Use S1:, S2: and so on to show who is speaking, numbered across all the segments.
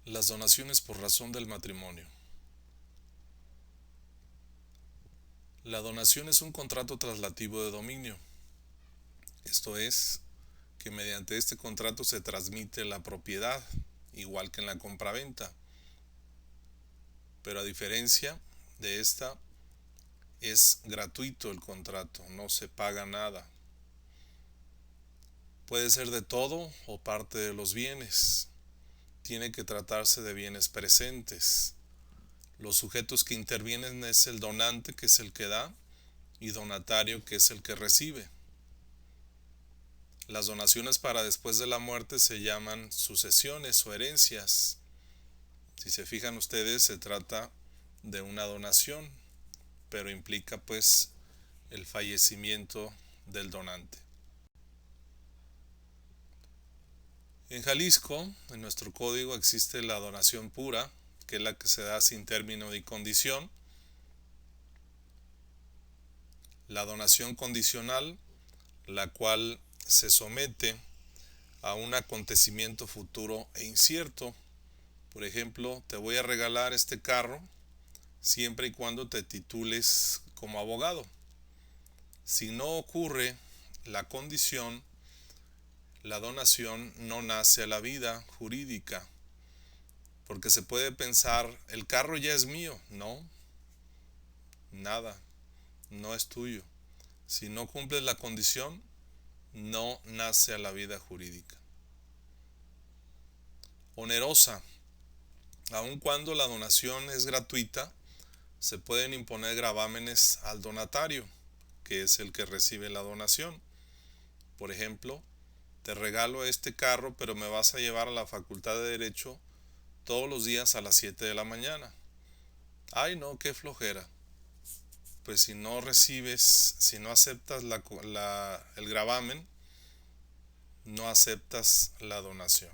S1: Las donaciones por razón del matrimonio. La donación es un contrato traslativo de dominio. Esto es, que mediante este contrato se transmite la propiedad, igual que en la compraventa. Pero a diferencia de esta, es gratuito el contrato, no se paga nada. Puede ser de todo o parte de los bienes. Tiene que tratarse de bienes presentes. Los sujetos que intervienen es el donante, que es el que da, y donatario, que es el que recibe. Las donaciones para después de la muerte se llaman sucesiones o herencias. Si se fijan ustedes, se trata de una donación, pero implica pues el fallecimiento del donante. En Jalisco, en nuestro código, existe la donación pura, que es la que se da sin término y condición. La donación condicional, la cual se somete a un acontecimiento futuro e incierto. Por ejemplo, te voy a regalar este carro siempre y cuando te titules como abogado. Si no ocurre la condición, la donación no nace a la vida jurídica, porque se puede pensar, el carro ya es mío. No, nada, no es tuyo. Si no cumples la condición, no nace a la vida jurídica. Onerosa. Aun cuando la donación es gratuita, se pueden imponer gravámenes al donatario, que es el que recibe la donación. Por ejemplo, te regalo este carro, pero me vas a llevar a la Facultad de Derecho todos los días a las 7 de la mañana. Ay, no, qué flojera. Pues si no recibes, si no aceptas el gravamen, no aceptas la donación.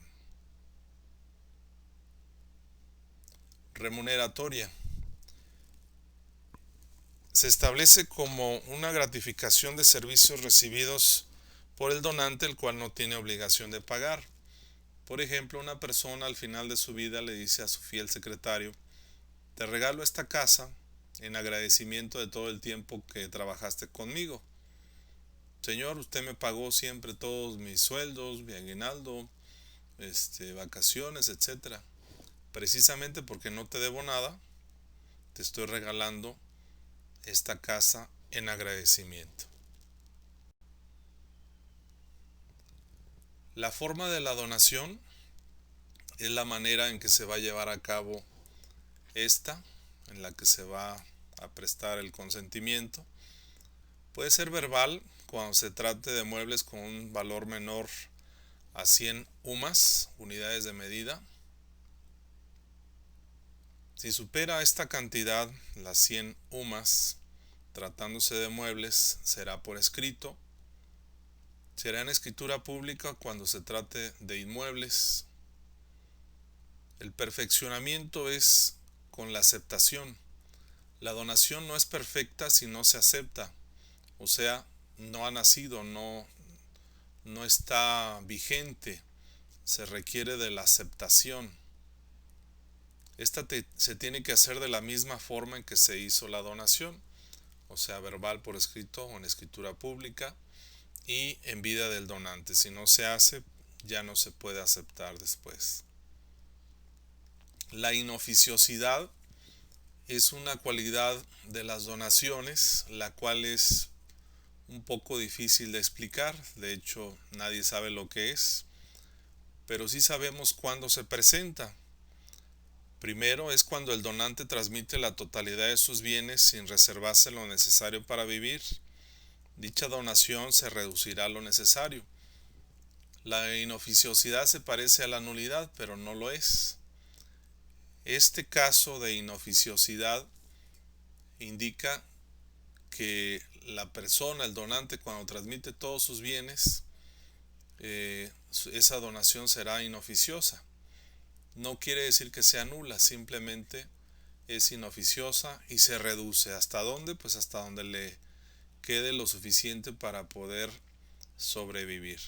S1: Remuneratoria. Se establece como una gratificación de servicios recibidos por el donante, el cual no tiene obligación de pagar. Por ejemplo, una persona al final de su vida le dice a su fiel secretario: te regalo esta casa en agradecimiento de todo el tiempo que trabajaste conmigo. Señor, usted me pagó siempre todos mis sueldos, mi aguinaldo, vacaciones, etcétera. Precisamente porque no te debo nada, te estoy regalando esta casa en agradecimiento. La forma de la donación es la manera en que se va a llevar a cabo esta, en la que se va a prestar el consentimiento. Puede ser verbal cuando se trate de muebles con un valor menor a 100 UMAS, unidades de medida. Si supera esta cantidad, las 100 UMAS, tratándose de muebles, será por escrito. Será en escritura pública cuando se trate de inmuebles. El perfeccionamiento es con la aceptación. La donación no es perfecta si no se acepta. O sea, no ha nacido, no está vigente. Se requiere de la aceptación. Esta se tiene que hacer de la misma forma en que se hizo la donación, o sea, verbal por escrito o en escritura pública, y en vida del donante. Si no se hace, ya no se puede aceptar después. La inoficiosidad es una cualidad de las donaciones, la cual es un poco difícil de explicar. De hecho, nadie sabe lo que es, pero sí sabemos cuándo se presenta. Primero es cuando el donante transmite la totalidad de sus bienes sin reservarse lo necesario para vivir. Dicha donación se reducirá a lo necesario. La inoficiosidad se parece a la nulidad, pero no lo es. Este caso de inoficiosidad indica que la persona, el donante, cuando transmite todos sus bienes, esa donación será inoficiosa. No quiere decir que sea nula, simplemente es inoficiosa y se reduce. ¿Hasta dónde? Pues hasta donde le quede lo suficiente para poder sobrevivir.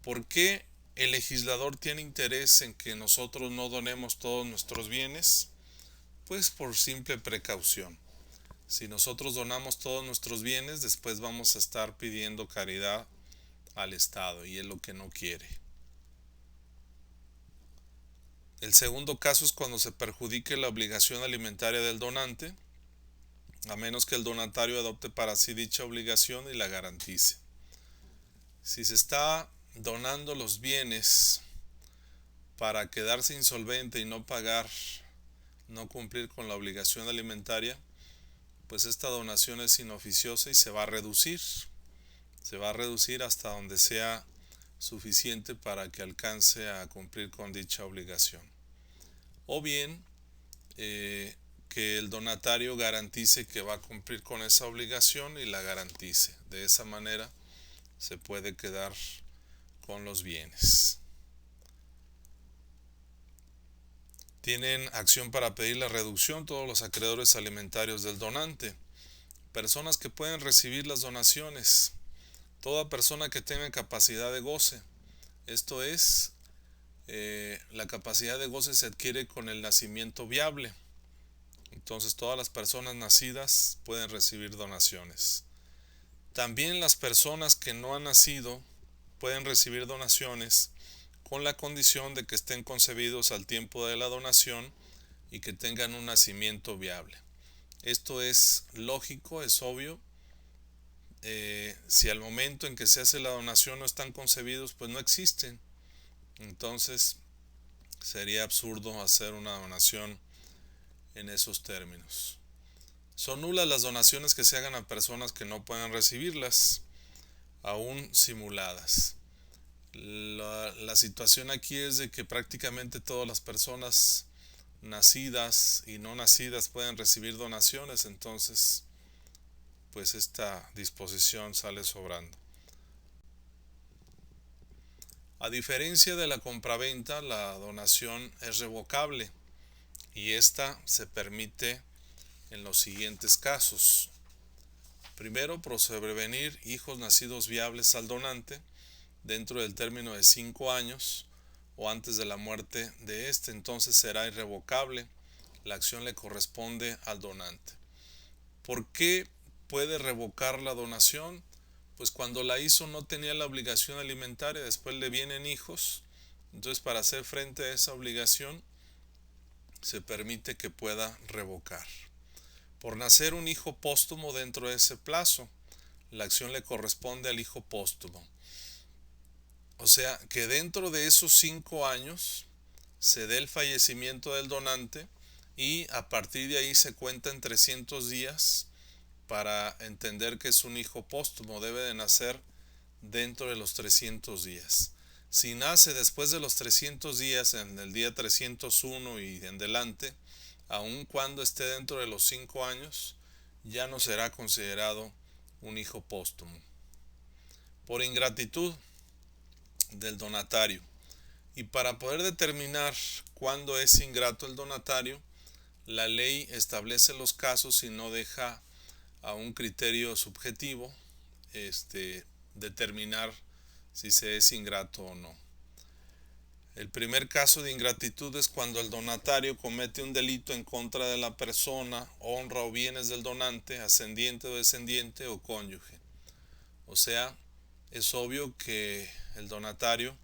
S1: ¿Por qué el legislador tiene interés en que nosotros no donemos todos nuestros bienes? Pues por simple precaución. Si nosotros donamos todos nuestros bienes, después vamos a estar pidiendo caridad al Estado y es lo que no quiere. El segundo caso es cuando se perjudique la obligación alimentaria del donante, a menos que el donatario adopte para sí dicha obligación y la garantice. Si se está donando los bienes para quedarse insolvente y no pagar, no cumplir con la obligación alimentaria, pues esta donación es inoficiosa y se va a reducir. Se va a reducir hasta donde sea suficiente para que alcance a cumplir con dicha obligación. O bien, que el donatario garantice que va a cumplir con esa obligación y la garantice. De esa manera se puede quedar con los bienes. Tienen acción para pedir la reducción todos los acreedores alimentarios del donante. Personas que pueden recibir las donaciones. Toda persona que tenga capacidad de goce. Esto es, la capacidad de goce se adquiere con el nacimiento viable. Entonces todas las personas nacidas pueden recibir donaciones. También las personas que no han nacido pueden recibir donaciones con la condición de que estén concebidos al tiempo de la donación y que tengan un nacimiento viable. Esto es lógico, es obvio. Si al momento en que se hace la donación no están concebidos, pues no existen. Entonces sería absurdo hacer una donación en esos términos. Son nulas las donaciones que se hagan a personas que no puedan recibirlas, aún simuladas. La situación aquí es de que prácticamente todas las personas nacidas y no nacidas pueden recibir donaciones, entonces pues esta disposición sale sobrando. A diferencia de la compraventa, la donación es revocable y esta se permite en los siguientes casos. Primero, por sobrevenir hijos nacidos viables al donante dentro del término de 5 años o antes de la muerte de éste, entonces será irrevocable. La acción le corresponde al donante. ¿Por qué puede revocar la donación? Pues cuando la hizo no tenía la obligación alimentaria, después le vienen hijos, entonces para hacer frente a esa obligación se permite que pueda revocar. Por nacer un hijo póstumo dentro de ese plazo, la acción le corresponde al hijo póstumo. O sea, que dentro de esos 5 años se dé el fallecimiento del donante y a partir de ahí se cuentan 300 días para entender que es un hijo póstumo. Debe de nacer dentro de los 300 días. Si nace después de los 300 días, en el día 301 y en delante, aun cuando esté dentro de los 5 años, ya no será considerado un hijo póstumo. Por ingratitud del donatario. Y para poder determinar cuándo es ingrato el donatario, la ley establece los casos y no deja a un criterio subjetivo determinar si se es ingrato o no. El primer caso de ingratitud es cuando el donatario comete un delito en contra de la persona, honra o bienes del donante, ascendiente o descendiente o cónyuge. O sea, es obvio que el donatario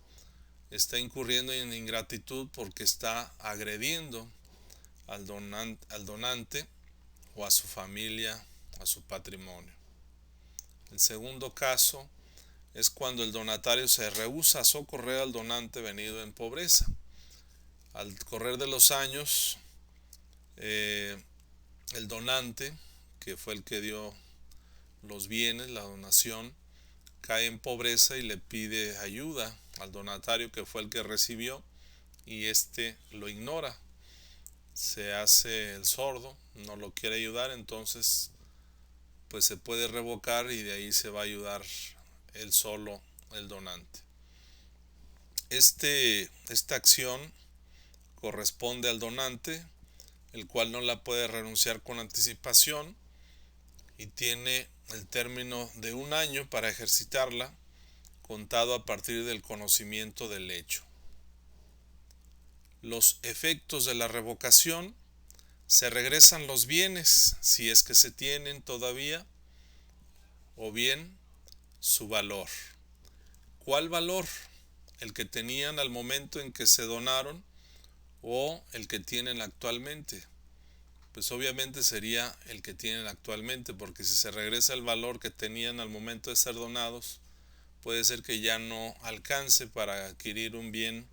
S1: está incurriendo en ingratitud porque está agrediendo al donante o a su familia, a su patrimonio. El segundo caso es cuando el donatario se rehúsa a socorrer al donante venido en pobreza. Al correr de los años, el donante, que fue el que dio los bienes, la donación, cae en pobreza y le pide ayuda al donatario, que fue el que recibió, y éste lo ignora. Se hace el sordo, no lo quiere ayudar, entonces pues se puede revocar y de ahí se va a ayudar él solo, el donante. Esta acción corresponde al donante, el cual no la puede renunciar con anticipación y tiene el término de 1 año para ejercitarla contado a partir del conocimiento del hecho. Los efectos de la revocación: se regresan los bienes, si es que se tienen todavía, o bien su valor. ¿Cuál valor? ¿El que tenían al momento en que se donaron o el que tienen actualmente? Pues obviamente sería el que tienen actualmente, porque si se regresa el valor que tenían al momento de ser donados, puede ser que ya no alcance para adquirir un bien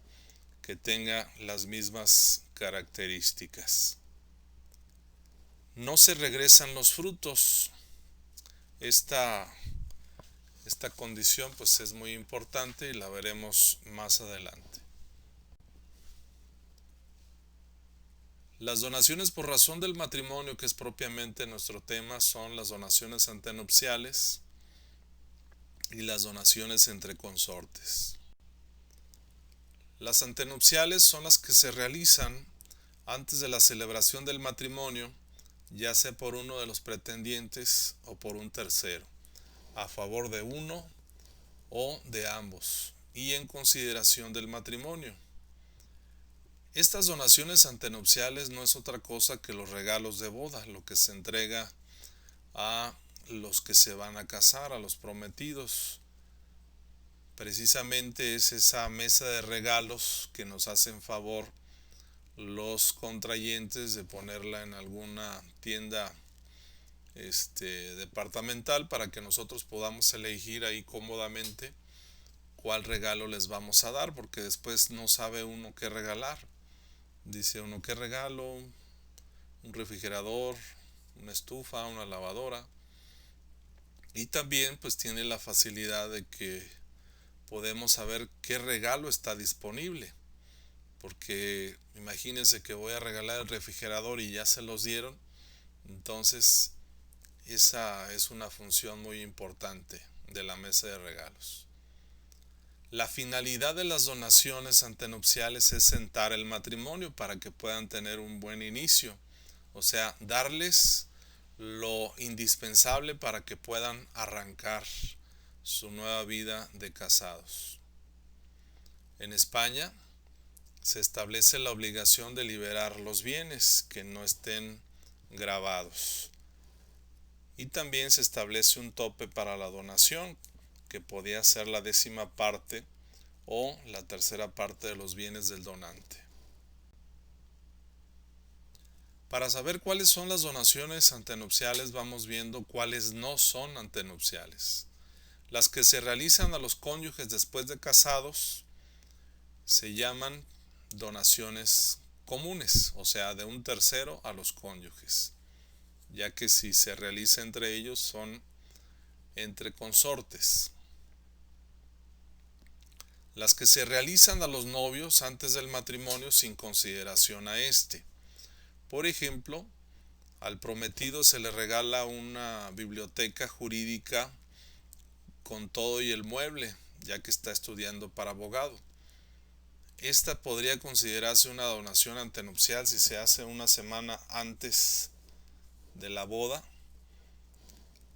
S1: que tenga las mismas características. No se regresan los frutos. Esta condición pues es muy importante y la veremos más adelante. Las donaciones por razón del matrimonio, que es propiamente nuestro tema, son las donaciones antenupciales y las donaciones entre consortes. Las antenupciales son las que se realizan antes de la celebración del matrimonio, ya sea por uno de los pretendientes o por un tercero, a favor de uno o de ambos, y en consideración del matrimonio. Estas donaciones antenupciales no es otra cosa que los regalos de boda, lo que se entrega a los que se van a casar, a los prometidos. Precisamente es esa mesa de regalos que nos hacen favor los contrayentes de ponerla en alguna tienda departamental, para que nosotros podamos elegir ahí cómodamente cuál regalo les vamos a dar, porque después no sabe uno qué regalar. Dice uno, ¿qué regalo? Un refrigerador, una estufa, una lavadora. Y también pues tiene la facilidad de que podemos saber qué regalo está disponible, porque imagínense que voy a regalar el refrigerador y ya se los dieron. Entonces esa es una función muy importante de la mesa de regalos. La finalidad de las donaciones antenupciales es sentar el matrimonio para que puedan tener un buen inicio, o sea, darles lo indispensable para que puedan arrancar su nueva vida de casados. En España se establece la obligación de liberar los bienes que no estén grabados. Y también se establece un tope para la donación, que podía ser la 10ª parte o la 3ª parte de los bienes del donante. Para saber cuáles son las donaciones antenupciales, vamos viendo cuáles no son antenupciales. Las que se realizan a los cónyuges después de casados se llaman donaciones comunes, o sea, de un tercero a los cónyuges, ya que si se realiza entre ellos son entre consortes. Las que se realizan a los novios antes del matrimonio sin consideración a este. Por ejemplo, al prometido se le regala una biblioteca jurídica con todo y el mueble, ya que está estudiando para abogado. Esta podría considerarse una donación antenupcial si se hace una semana antes de la boda.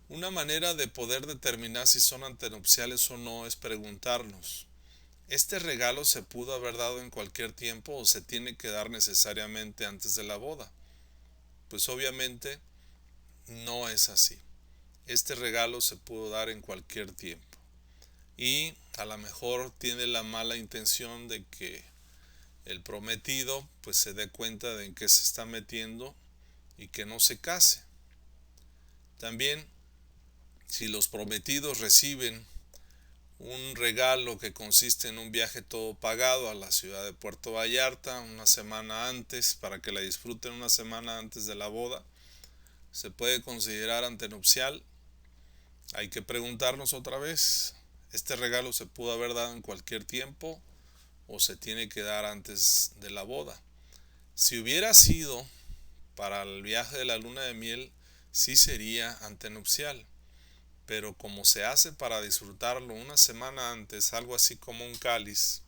S1: Una manera de poder determinar si son antenupciales o no es preguntarnos: ¿este regalo se pudo haber dado en cualquier tiempo o se tiene que dar necesariamente antes de la boda? Pues obviamente no es así. Este regalo se pudo dar en cualquier tiempo. Y a lo mejor tiene la mala intención de que el prometido pues se dé cuenta de en qué se está metiendo y que no se case. También, si los prometidos reciben un regalo que consiste en un viaje todo pagado a la ciudad de Puerto Vallarta una semana antes, para que la disfruten una semana antes de la boda, ¿se puede considerar antenupcial? Hay que preguntarnos otra vez: ¿este regalo se pudo haber dado en cualquier tiempo o se tiene que dar antes de la boda? Si hubiera sido para el viaje de la luna de miel, sí sería antenupcial. Pero como se hace para disfrutarlo una semana antes, algo así como un cáliz,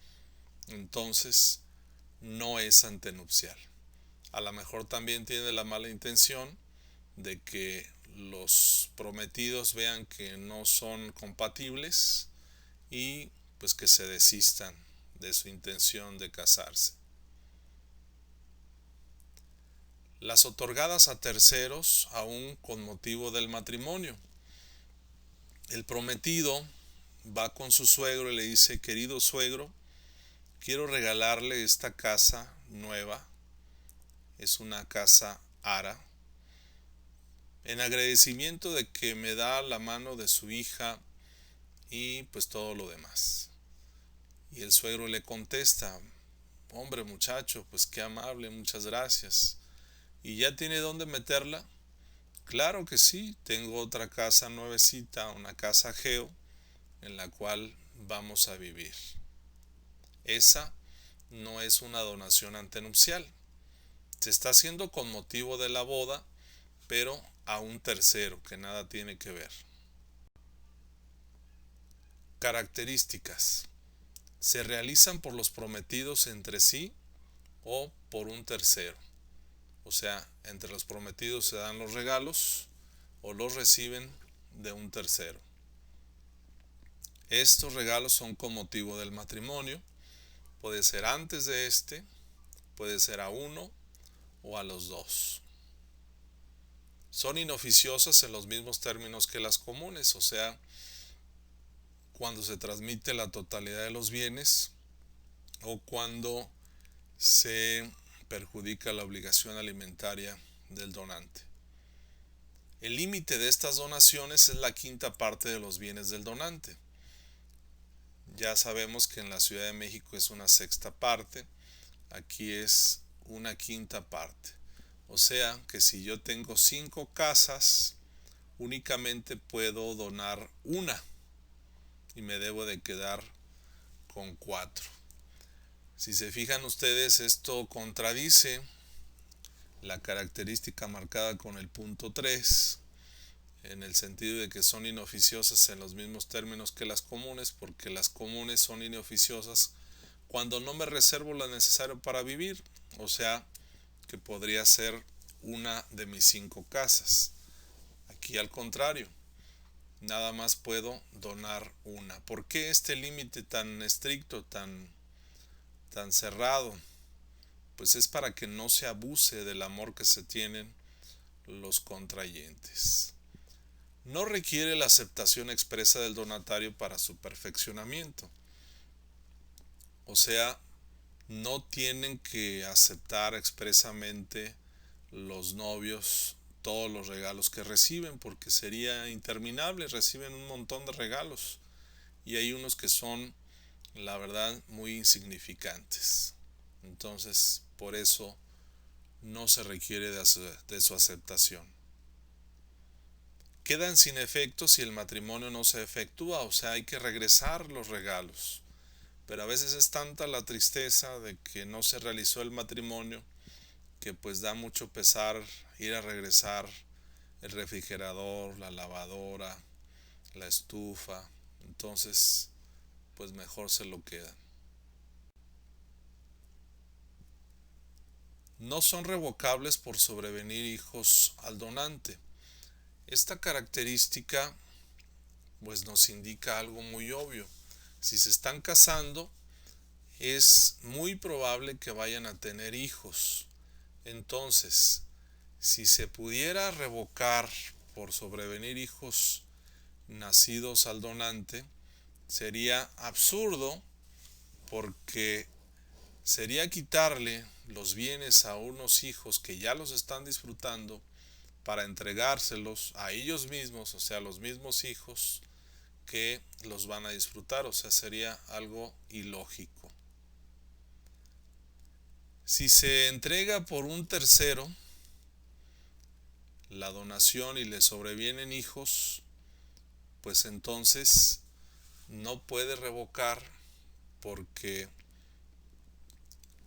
S1: entonces no es antenupcial. A lo mejor también tiene la mala intención de que los prometidos vean que no son compatibles y pues que se desistan de su intención de casarse. Las otorgadas a terceros aún con motivo del matrimonio. El prometido va con su suegro y le dice: querido suegro, quiero regalarle esta casa nueva, es una casa ara, en agradecimiento de que me da la mano de su hija y pues todo lo demás. Y el suegro le contesta: hombre muchacho, pues qué amable, muchas gracias. ¿Y ya tiene dónde meterla? Claro que sí, tengo otra casa nuevecita, una casa geo, en la cual vamos a vivir. Esa no es una donación antenupcial. Se está haciendo con motivo de la boda, pero a un tercero que nada tiene que ver. Características. Se realizan por los prometidos entre sí o por un tercero. O sea, entre los prometidos se dan los regalos o los reciben de un tercero. Estos regalos son con motivo del matrimonio. Puede ser antes de este, puede ser a uno o a los dos. Son inoficiosas en los mismos términos que las comunes, o sea, cuando se transmite la totalidad de los bienes o cuando se perjudica la obligación alimentaria del donante. El límite de estas donaciones es la quinta parte de los bienes del donante. Ya sabemos que en la Ciudad de México es una sexta parte, aquí es una quinta parte. O sea que si yo tengo 5 casas, únicamente puedo donar una y me debo de quedar con 4. Si se fijan ustedes, esto contradice la característica marcada con el punto 3, en el sentido de que son inoficiosas en los mismos términos que las comunes, porque las comunes son inoficiosas cuando no me reservo lo necesario para vivir, o sea que podría ser una de mis 5 casas. Aquí al contrario, nada más puedo donar una. ¿Por qué este límite tan estricto, tan cerrado? Pues es para que no se abuse del amor que se tienen los contrayentes. No requiere la aceptación expresa del donatario para su perfeccionamiento. O sea, no tienen que aceptar expresamente los novios todos los regalos que reciben, porque sería interminable, reciben un montón de regalos y hay unos que son, la verdad, muy insignificantes. Entonces, por eso no se requiere de su aceptación. Quedan sin efecto si el matrimonio no se efectúa, o sea, hay que regresar los regalos. Pero a veces es tanta la tristeza de que no se realizó el matrimonio que pues da mucho pesar ir a regresar el refrigerador, la lavadora, la estufa. Entonces, pues mejor se lo quedan. No son revocables por sobrevenir hijos al donante. Esta característica pues nos indica algo muy obvio. Si se están casando, es muy probable que vayan a tener hijos. Entonces, si se pudiera revocar por sobrevenir hijos nacidos al donante, sería absurdo, porque sería quitarle los bienes a unos hijos que ya los están disfrutando para entregárselos a ellos mismos, o sea, los mismos hijos que los van a disfrutar, o sea, sería algo ilógico. Si se entrega por un tercero la donación y le sobrevienen hijos, pues entonces no puede revocar, porque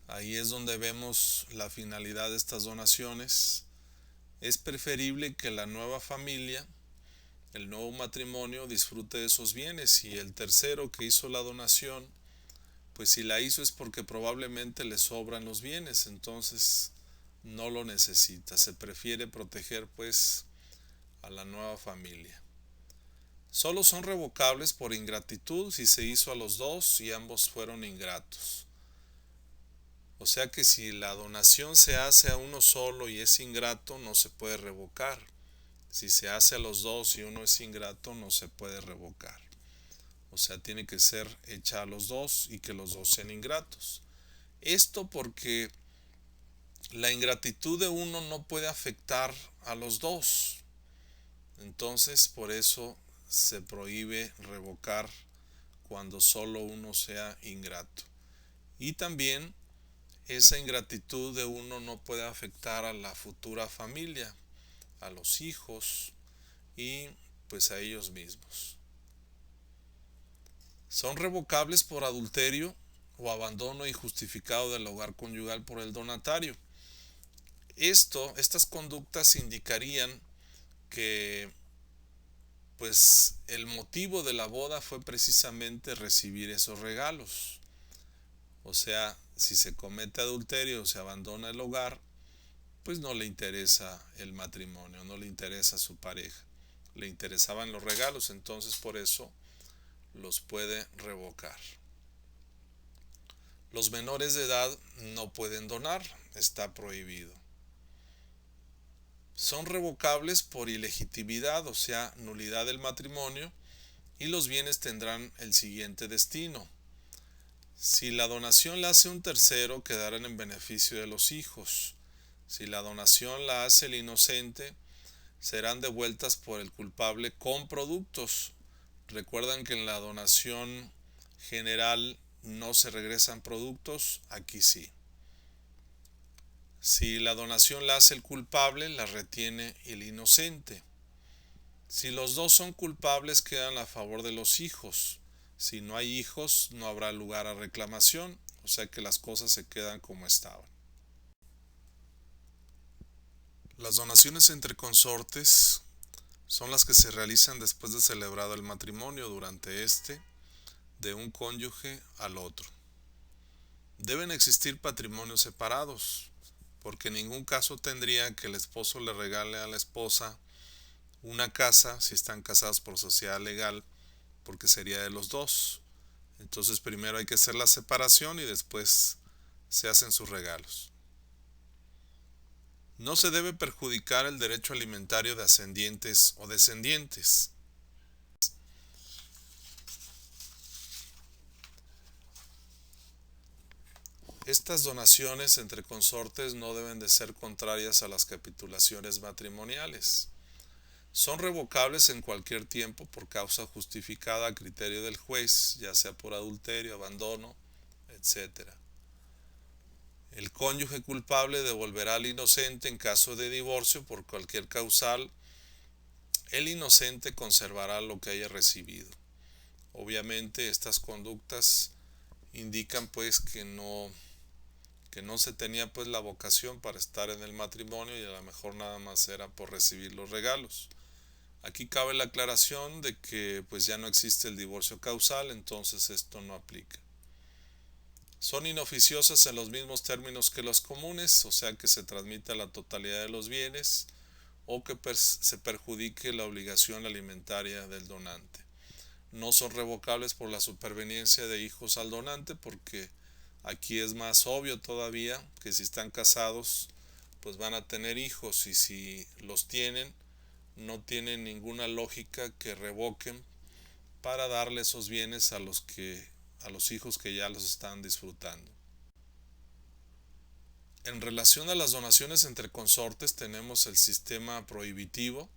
S1: ahí es donde vemos la finalidad de estas donaciones. Es preferible que la nueva familia, el nuevo matrimonio, disfrute de esos bienes, y el tercero que hizo la donación, pues si la hizo es porque probablemente le sobran los bienes, entonces no lo necesita. Se prefiere proteger pues a la nueva familia. Solo son revocables por ingratitud si se hizo a los dos y ambos fueron ingratos. O sea que si la donación se hace a uno solo y es ingrato, no se puede revocar. Si se hace a los dos y uno es ingrato, no se puede revocar. O sea, tiene que ser hecha a los dos y que los dos sean ingratos. Esto porque la ingratitud de uno no puede afectar a los dos. Entonces, por eso se prohíbe revocar cuando solo uno sea ingrato. Y también esa ingratitud de uno no puede afectar a la futura familia, a los hijos y pues a ellos mismos. Son revocables por adulterio o abandono injustificado del hogar conyugal por el donatario. Estas conductas indicarían que pues el motivo de la boda fue precisamente recibir esos regalos. O sea, si se comete adulterio o se abandona el hogar, pues no le interesa el matrimonio, no le interesa su pareja. Le interesaban los regalos, entonces por eso los puede revocar. Los menores de edad no pueden donar, está prohibido. Son revocables por ilegitimidad, o sea, nulidad del matrimonio, y los bienes tendrán el siguiente destino. Si la donación la hace un tercero, quedarán en beneficio de los hijos. Si la donación la hace el inocente, serán devueltas por el culpable con productos. Recuerdan que en la donación general no se regresan productos, aquí sí. Si la donación la hace el culpable, la retiene el inocente. Si los dos son culpables, quedan a favor de los hijos. Si no hay hijos, no habrá lugar a reclamación, o sea que las cosas se quedan como estaban. Las donaciones entre consortes son las que se realizan después de celebrado el matrimonio durante de un cónyuge al otro. Deben existir patrimonios separados, porque en ningún caso tendría que el esposo le regale a la esposa una casa si están casados por sociedad legal, porque sería de los dos. Entonces primero hay que hacer la separación y después se hacen sus regalos. No se debe perjudicar el derecho alimentario de ascendientes o descendientes. Estas donaciones entre consortes no deben de ser contrarias a las capitulaciones matrimoniales. Son revocables en cualquier tiempo por causa justificada a criterio del juez, ya sea por adulterio, abandono, etc. El cónyuge culpable devolverá al inocente en caso de divorcio por cualquier causal. El inocente conservará lo que haya recibido. Obviamente estas conductas indican pues que no se tenía pues la vocación para estar en el matrimonio y a lo mejor nada más era por recibir los regalos. Aquí cabe la aclaración de que pues ya no existe el divorcio causal, entonces esto no aplica. Son inoficiosas en los mismos términos que los comunes, o sea que se transmite la totalidad de los bienes o que se perjudique la obligación alimentaria del donante. No son revocables por la superveniencia de hijos al donante, porque aquí es más obvio todavía que si están casados pues van a tener hijos, y si los tienen no tiene ninguna lógica que revoquen para darle esos bienes a los hijos que ya los están disfrutando. En relación a las donaciones entre consortes tenemos el sistema prohibitivo,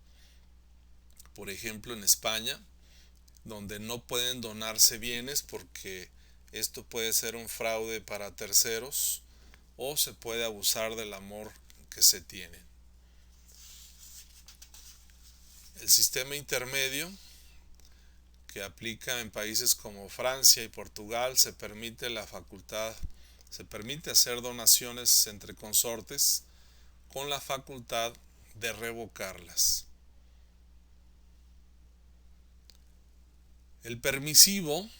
S1: por ejemplo en España, donde no pueden donarse bienes porque esto puede ser un fraude para terceros o se puede abusar del amor que se tiene. El sistema intermedio que aplica en países como Francia y Portugal se permite hacer donaciones entre consortes con la facultad de revocarlas. El permisivo,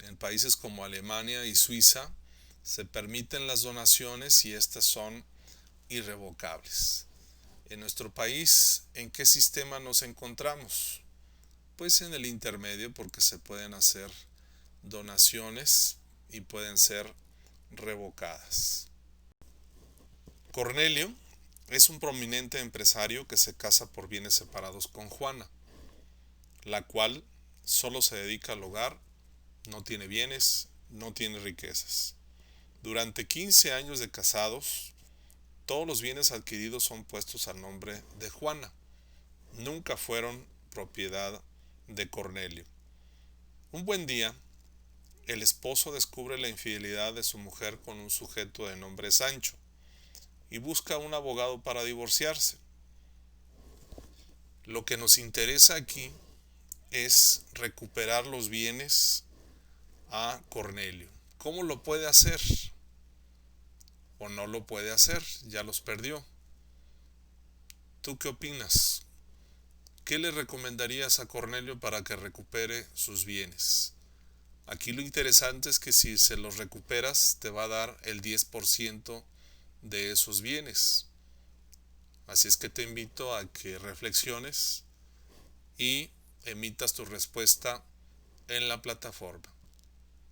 S1: en países como Alemania y Suiza, se permiten las donaciones y estas son irrevocables. En nuestro país, ¿en qué sistema nos encontramos? pues en el intermedio, porque se pueden hacer donaciones y pueden ser revocadas. Cornelio es un prominente empresario que se casa por bienes separados con Juana, la cual solo se dedica al hogar, no tiene bienes, no tiene riquezas. Durante 15 años de casados, todos los bienes adquiridos son puestos al nombre de Juana. Nunca fueron propiedad de Cornelio. Un buen día, el esposo descubre la infidelidad de su mujer con un sujeto de nombre Sancho y busca un abogado para divorciarse. Lo que nos interesa aquí es recuperar los bienes a Cornelio. ¿Cómo lo puede hacer? ¿O no lo puede hacer? Ya los perdió. ¿Tú qué opinas? ¿Qué le recomendarías a Cornelio para que recupere sus bienes? Aquí lo interesante es que si se los recuperas te va a dar el 10% de esos bienes. Así es que te invito a que reflexiones y emitas tu respuesta en la plataforma.